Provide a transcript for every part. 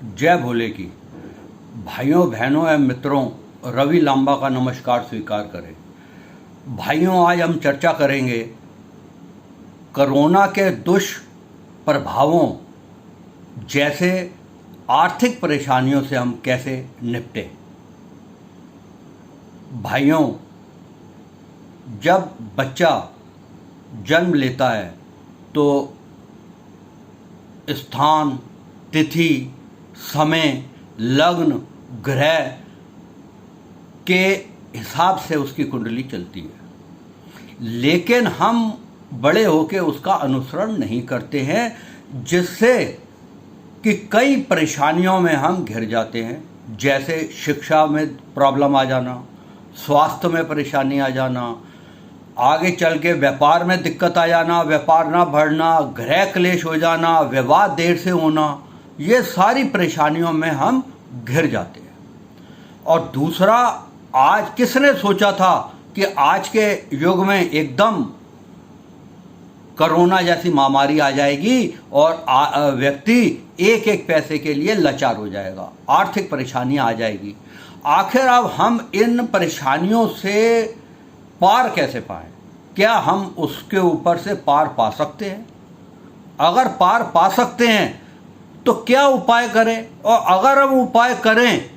जय भोले की। भाइयों बहनों एवं मित्रों, रवि लांबा का नमस्कार स्वीकार करें। भाइयों, आज हम चर्चा करेंगे कोरोना के दुष्प्रभावों जैसे आर्थिक परेशानियों से हम कैसे निपटें। भाइयों, जब बच्चा जन्म लेता है तो स्थान, तिथि, समय, लग्न, ग्रह के हिसाब से उसकी कुंडली चलती है, लेकिन हम बड़े होकर उसका अनुसरण नहीं करते हैं, जिससे कि कई परेशानियों में हम घिर जाते हैं। जैसे शिक्षा में प्रॉब्लम आ जाना, स्वास्थ्य में परेशानी आ जाना, आगे चल के व्यापार में दिक्कत आ जाना, व्यापार ना बढ़ना, गृह क्लेश हो जाना, विवाह देर से होना, ये सारी परेशानियों में हम घिर जाते हैं। और दूसरा, आज किसने सोचा था कि आज के युग में एकदम कोरोना जैसी महामारी आ जाएगी और व्यक्ति एक एक पैसे के लिए लाचार हो जाएगा, आर्थिक परेशानियां आ जाएगी। आखिर अब हम इन परेशानियों से पार कैसे पाएं? क्या हम उसके ऊपर से पार पा सकते हैं? अगर पार पा सकते हैं तो क्या उपाय करें, और अगर हम उपाय करें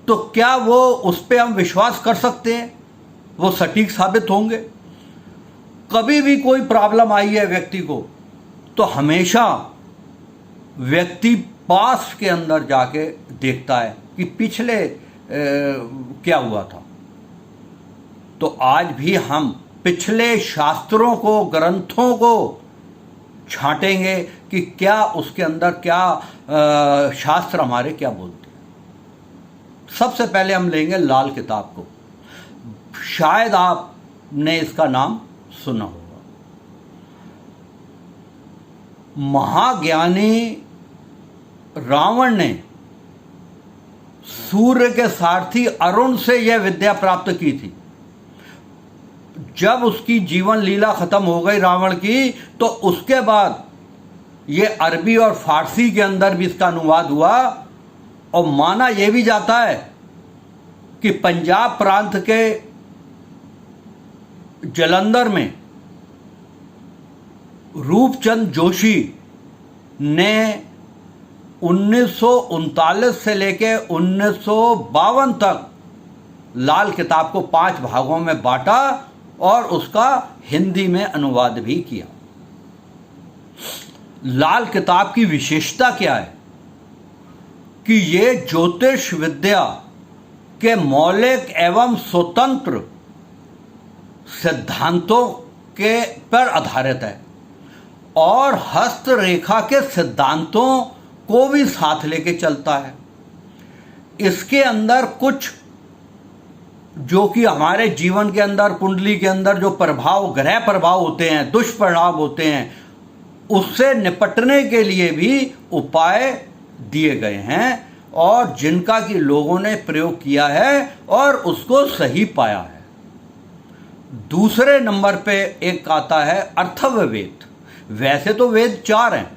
तो क्या वो उस पर हम विश्वास कर सकते हैं, वो सटीक साबित होंगे? कभी भी कोई प्रॉब्लम आई है व्यक्ति को, तो हमेशा व्यक्ति पास्ट के अंदर जाके देखता है कि पिछले क्या हुआ था। तो आज भी हम पिछले शास्त्रों को, ग्रंथों को छांटेंगे कि क्या उसके अंदर क्या शास्त्र हमारे क्या बोलते हैं। सबसे पहले हम लेंगे लाल किताब को। शायद आपने इसका नाम सुना होगा। महाज्ञानी रावण ने सूर्य के सारथी अरुण से यह विद्या प्राप्त की थी। जब उसकी जीवन लीला खत्म हो गई रावण की, तो उसके बाद ये अरबी और फारसी के अंदर भी इसका अनुवाद हुआ, और माना यह भी जाता है कि पंजाब प्रांत के जालंधर में रूपचंद जोशी ने 1939 से लेकर 1952 तक लाल किताब को 5 भागों में बांटा और उसका हिंदी में अनुवाद भी किया। लाल किताब की विशेषता क्या है कि ये ज्योतिष विद्या के मौलिक एवं स्वतंत्र सिद्धांतों के पर आधारित है, और हस्तरेखा के सिद्धांतों को भी साथ लेके चलता है। इसके अंदर कुछ जो कि हमारे जीवन के अंदर, कुंडली के अंदर जो प्रभाव, ग्रह प्रभाव होते हैं, दुष्परिणाम होते हैं, उससे निपटने के लिए भी उपाय दिए गए हैं, और जिनका कि लोगों ने प्रयोग किया है और उसको सही पाया है। दूसरे नंबर पे एक आता है अर्थव वेद। वैसे तो वेद 4 हैं,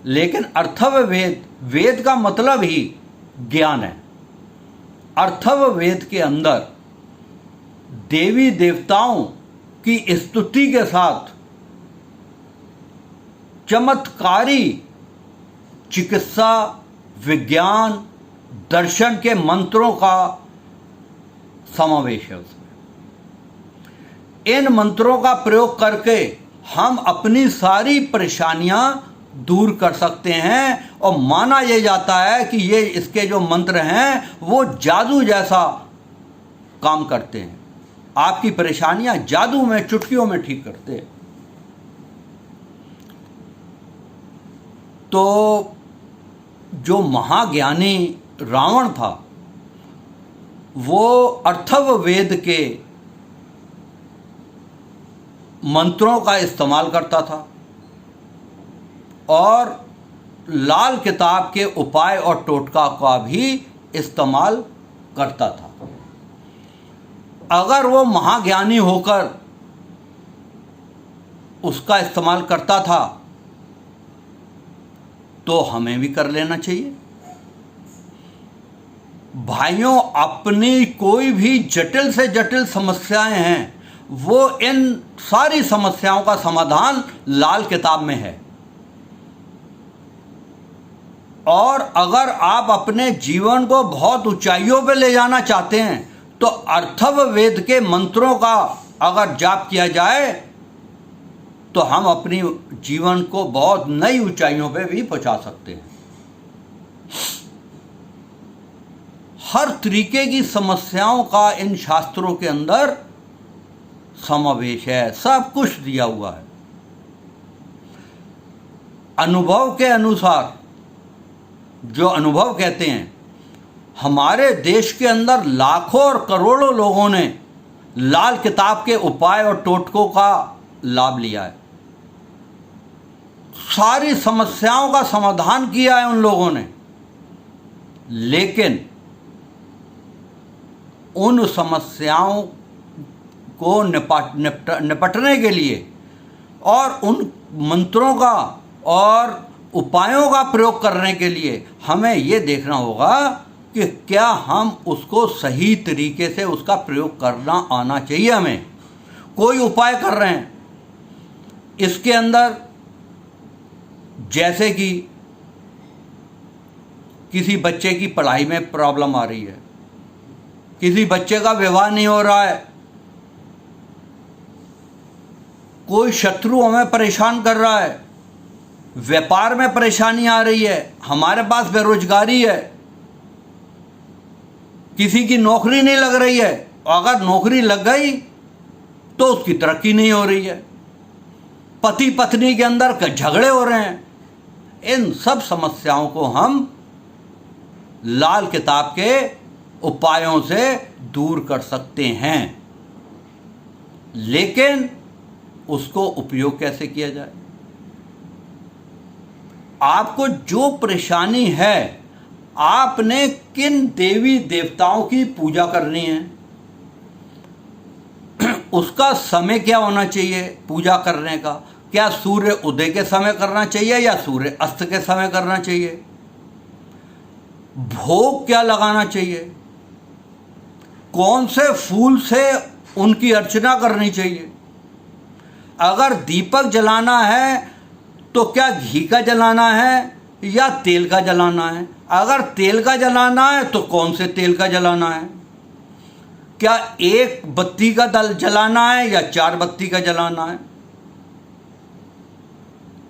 लेकिन अर्थव वेद, वेद का मतलब ही ज्ञान है। अर्थव वेद के अंदर देवी देवताओं की स्तुति के साथ चमत्कारी चिकित्सा, विज्ञान, दर्शन के मंत्रों का समावेश है उसमें। इन मंत्रों का प्रयोग करके हम अपनी सारी परेशानियां दूर कर सकते हैं, और माना यह जाता है कि ये इसके जो मंत्र हैं वो जादू जैसा काम करते हैं। आपकी परेशानियां जादू में, चुटकियों में ठीक करते हैं। तो जो महाज्ञानी रावण था, वो अर्थव वेद के मंत्रों का इस्तेमाल करता था और लाल किताब के उपाय और टोटका का भी इस्तेमाल करता था। अगर वो महाज्ञानी होकर उसका इस्तेमाल करता था तो हमें भी कर लेना चाहिए। भाइयों, अपनी कोई भी जटिल से जटिल समस्याएं हैं, वो इन सारी समस्याओं का समाधान लाल किताब में है। और अगर आप अपने जीवन को बहुत ऊंचाइयों पे ले जाना चाहते हैं तो अथर्ववेद के मंत्रों का अगर जाप किया जाए तो हम अपनी जीवन को बहुत नई ऊंचाइयों पे भी पहुंचा सकते हैं। हर तरीके की समस्याओं का इन शास्त्रों के अंदर समावेश है, सब कुछ दिया हुआ है। अनुभव के अनुसार, जो अनुभव कहते हैं, हमारे देश के अंदर लाखों और करोड़ों लोगों ने लाल किताब के उपाय और टोटकों का लाभ लिया है। सारी समस्याओं का समाधान किया है उन लोगों ने, लेकिन उन समस्याओं को निपटने के लिए और उन मंत्रों का और उपायों का प्रयोग करने के लिए हमें ये देखना होगा कि क्या हम उसको सही तरीके से उसका प्रयोग करना आना चाहिए। हमें कोई उपाय कर रहे हैं, इसके अंदर जैसे कि किसी बच्चे की पढ़ाई में प्रॉब्लम आ रही है, किसी बच्चे का विवाह नहीं हो रहा है, कोई शत्रु हमें परेशान कर रहा है, व्यापार में परेशानी आ रही है, हमारे पास बेरोजगारी है, किसी की नौकरी नहीं लग रही है, अगर नौकरी लग गई तो उसकी तरक्की नहीं हो रही है, पति पत्नी के अंदर झगड़े हो रहे हैं। इन सब समस्याओं को हम लाल किताब के उपायों से दूर कर सकते हैं, लेकिन उसको उपयोग कैसे किया जाए। आपको जो परेशानी है, आपने किन देवी देवताओं की पूजा करनी है, उसका समय क्या होना चाहिए पूजा करने का। क्या सूर्य उदय के समय करना चाहिए या सूर्य अस्त के समय करना चाहिए, भोग क्या लगाना चाहिए, कौन से फूल से उनकी अर्चना करनी चाहिए। अगर दीपक जलाना है तो क्या घी का जलाना है या तेल का जलाना है। अगर तेल का जलाना है तो कौन से तेल का जलाना है। क्या एक बत्ती का दल जलाना है या 4 बत्ती का जलाना है।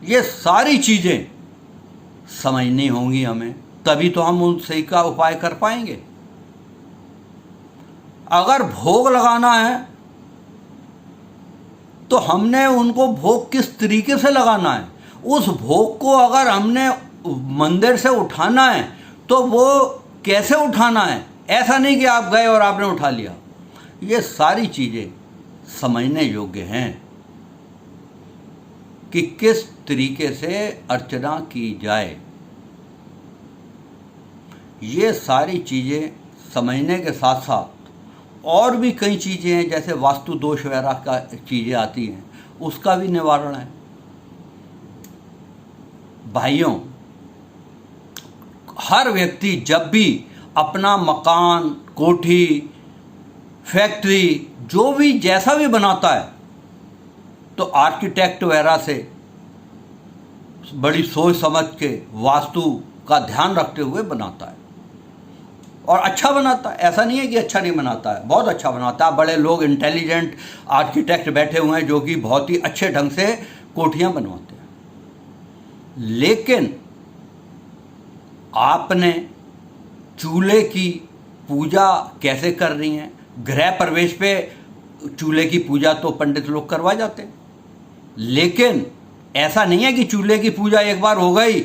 ये सारी चीज़ें समझनी होंगी हमें, तभी तो हम उन सही का उपाय कर पाएंगे। अगर भोग लगाना है तो हमने उनको भोग किस तरीके से लगाना है। उस भोग को अगर हमने मंदिर से उठाना है तो वो कैसे उठाना है। ऐसा नहीं कि आप गए और आपने उठा लिया। ये सारी चीज़ें समझने योग्य हैं कि किस तरीके से अर्चना की जाए। ये सारी चीज़ें समझने के साथ साथ और भी कई चीज़ें हैं, जैसे वास्तु दोष वगैरह का चीज़ें आती हैं, उसका भी निवारण है। भाइयों, हर व्यक्ति जब भी अपना मकान, कोठी, फैक्ट्री, जो भी जैसा भी बनाता है तो आर्किटेक्ट वगैरह से बड़ी सोच समझ के वास्तु का ध्यान रखते हुए बनाता है और अच्छा बनाता है। ऐसा नहीं है कि अच्छा नहीं बनाता है, बहुत अच्छा बनाता है। बड़े लोग, इंटेलिजेंट आर्किटेक्ट बैठे हुए हैं जो कि बहुत ही अच्छे ढंग से कोठियाँ बनवाते हैं। लेकिन आपने चूल्हे की पूजा कैसे करनी है। गृह प्रवेश पे चूल्हे की पूजा तो पंडित लोग करवा जाते हैं, लेकिन ऐसा नहीं है कि चूल्हे की पूजा एक बार हो गई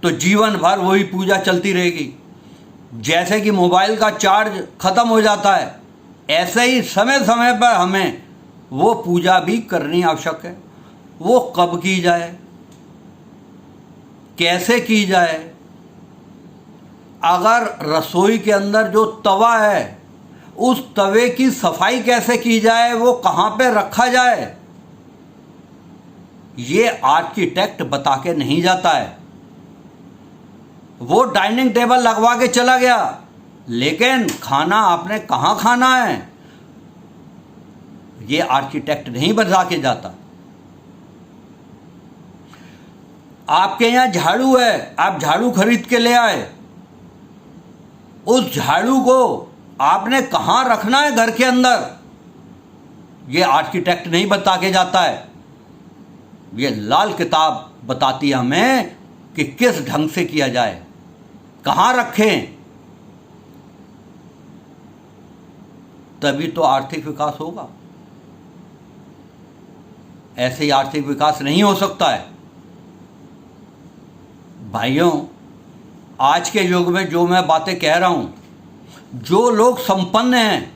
तो जीवन भर वही पूजा चलती रहेगी। जैसे कि मोबाइल का चार्ज ख़त्म हो जाता है, ऐसे ही समय समय पर हमें वो पूजा भी करनी आवश्यक है। वो कब की जाए, कैसे की जाए। अगर रसोई के अंदर जो तवा है, उस तवे की सफाई कैसे की जाए, वो कहाँ पे रखा जाए, ये आर्किटेक्ट बता के नहीं जाता है। वो डाइनिंग टेबल लगवा के चला गया, लेकिन खाना आपने कहाँ खाना है, ये आर्किटेक्ट नहीं बता के जाता। आपके यहाँ झाड़ू है, आप झाड़ू खरीद के ले आए, उस झाड़ू को आपने कहाँ रखना है घर के अंदर, ये आर्किटेक्ट नहीं बता के जाता है। ये लाल किताब बताती है हमें कि किस ढंग से किया जाए, कहाँ रखें, तभी तो आर्थिक विकास होगा। ऐसे ही आर्थिक विकास नहीं हो सकता है। भाइयों, आज के युग में जो मैं बातें कह रहा हूं, जो लोग संपन्न हैं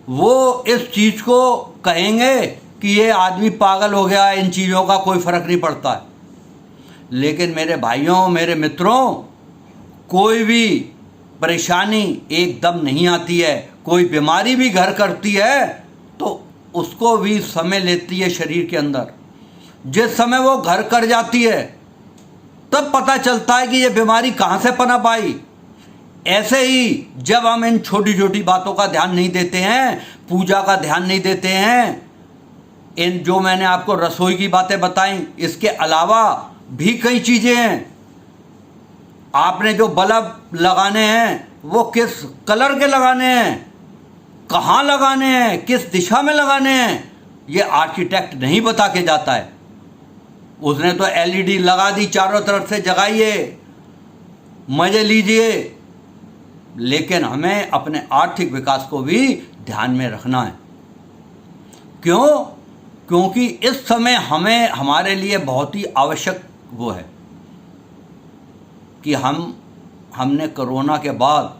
वो इस चीज को कहेंगे कि ये आदमी पागल हो गया, इन चीज़ों का कोई फर्क नहीं पड़ता है। लेकिन मेरे भाइयों, मेरे मित्रों, कोई भी परेशानी एकदम नहीं आती है। कोई बीमारी भी घर करती है तो उसको भी समय लेती है शरीर के अंदर। जिस समय वो घर कर जाती है तब पता चलता है कि ये बीमारी कहाँ से पनप आई। ऐसे ही जब हम इन छोटी छोटी बातों का ध्यान नहीं देते हैं, पूजा का ध्यान नहीं देते हैं, इन जो मैंने आपको रसोई की बातें बताई, इसके अलावा भी कई चीज़ें हैं। आपने जो बल्ब लगाने हैं वो किस कलर के लगाने हैं, कहाँ लगाने हैं, किस दिशा में लगाने हैं, ये आर्किटेक्ट नहीं बता के जाता है। उसने तो एलईडी लगा दी, चारों तरफ से जगाइए, मजे लीजिए। लेकिन हमें अपने आर्थिक विकास को भी ध्यान में रखना है। क्यों? क्योंकि इस समय हमें हमारे लिए बहुत ही आवश्यक वो है कि हमने कोरोना के बाद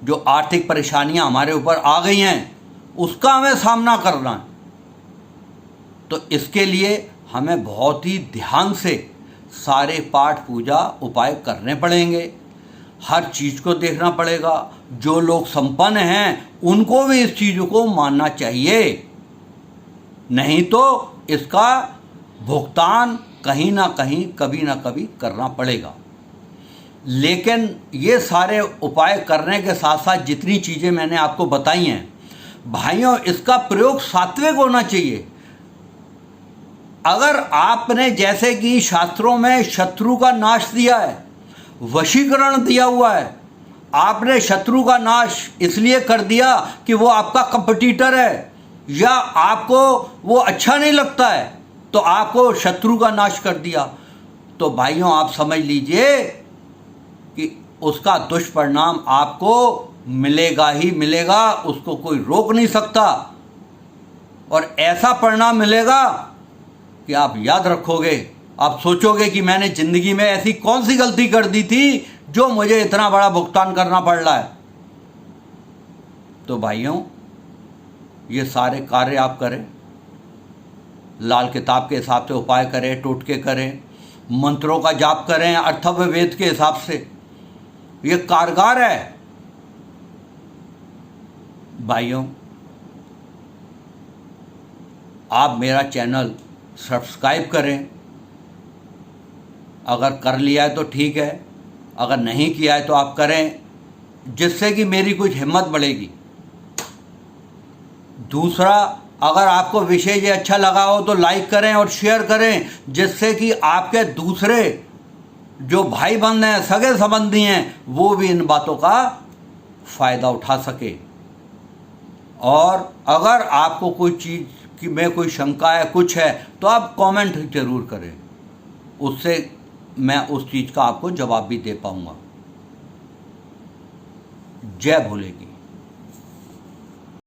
जो आर्थिक परेशानियां हमारे ऊपर आ गई हैं उसका हमें सामना करना है। तो इसके लिए हमें बहुत ही ध्यान से सारे पाठ पूजा उपाय करने पड़ेंगे, हर चीज़ को देखना पड़ेगा। जो लोग संपन्न हैं उनको भी इस चीज़ को मानना चाहिए, नहीं तो इसका भुगतान कहीं ना कहीं कभी ना कभी करना पड़ेगा। लेकिन ये सारे उपाय करने के साथ साथ जितनी चीज़ें मैंने आपको बताई हैं भाइयों, इसका प्रयोग सात्विक होना चाहिए। अगर आपने जैसे कि शास्त्रों में शत्रु का नाश दिया है, वशीकरण दिया हुआ है, आपने शत्रु का नाश इसलिए कर दिया कि वो आपका कंपटीटर है या आपको वो अच्छा नहीं लगता है तो आपको शत्रु का नाश कर दिया, तो भाइयों आप समझ लीजिए कि उसका दुष्परिणाम आपको मिलेगा ही मिलेगा, उसको कोई रोक नहीं सकता। और ऐसा परिणाम मिलेगा कि आप याद रखोगे, आप सोचोगे कि मैंने ज़िंदगी में ऐसी कौन सी गलती कर दी थी जो मुझे इतना बड़ा भुगतान करना पड़ रहा है। तो भाइयों, ये सारे कार्य आप करें, लाल किताब के हिसाब से उपाय करें, टोटके करें, मंत्रों का जाप करें अर्थव वेद के हिसाब से, ये कारगर है। भाइयों, आप मेरा चैनल सब्सक्राइब करें, अगर कर लिया है तो ठीक है, अगर नहीं किया है तो आप करें, जिससे कि मेरी कुछ हिम्मत बढ़ेगी। दूसरा, अगर आपको विषय ये अच्छा लगा हो तो लाइक करें और शेयर करें, जिससे कि आपके दूसरे जो भाई बंद हैं, सगे संबंधी हैं, वो भी इन बातों का फ़ायदा उठा सके। और अगर आपको कोई चीज़ कि में कोई शंका है, कुछ है, तो आप कमेंट जरूर करें, उससे मैं उस चीज़ का आपको जवाब भी दे पाऊंगा। जय भोले की।